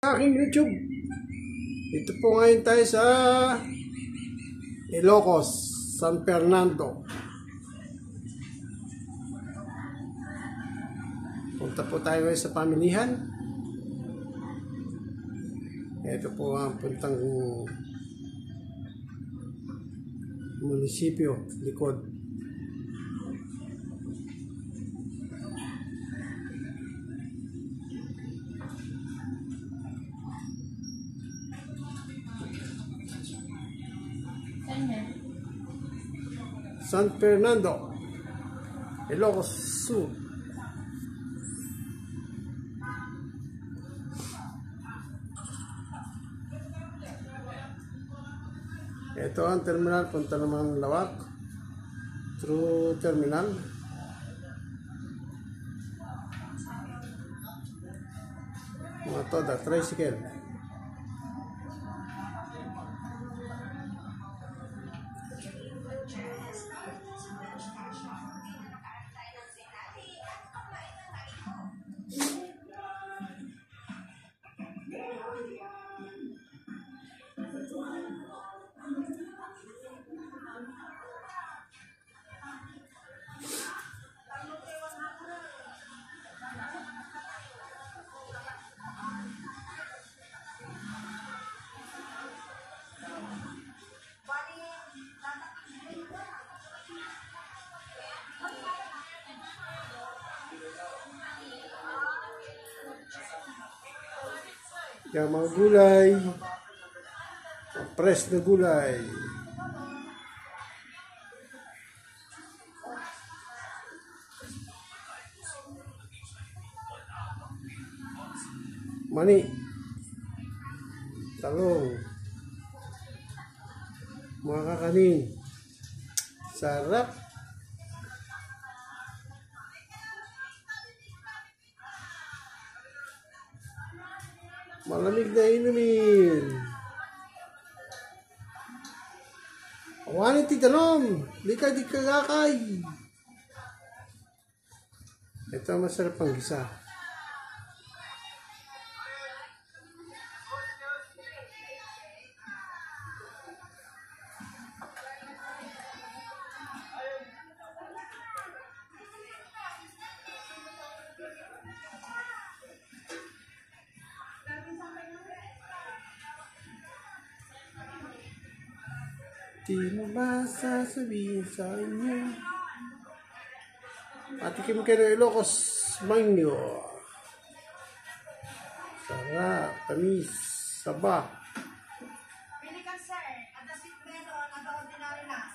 Aking YouTube. Ito po ngayon tayo sa Ilocos, San Fernando. Punta po tayo ngayon sa pamilihan. Ito po ang puntang munisipyo, likod. San Fernando, Ilocos Sur. Ito ang terminal, punta naman Lawak through terminal. Mga toda, tricycle. Yung mga gulay, press na gulay. Mani, talong, mga kakanin. Sarap. Malamig na inumin. Awanin ti talong. Likay di kagakay. Ito ang masarap pang gisa. Di mo ba sasabihin sa inyo? Patikim kayo ng Ilocos Mango. Sarap, tamis, saba. Pili ka sir, at the sweet meron, at the ordinary na.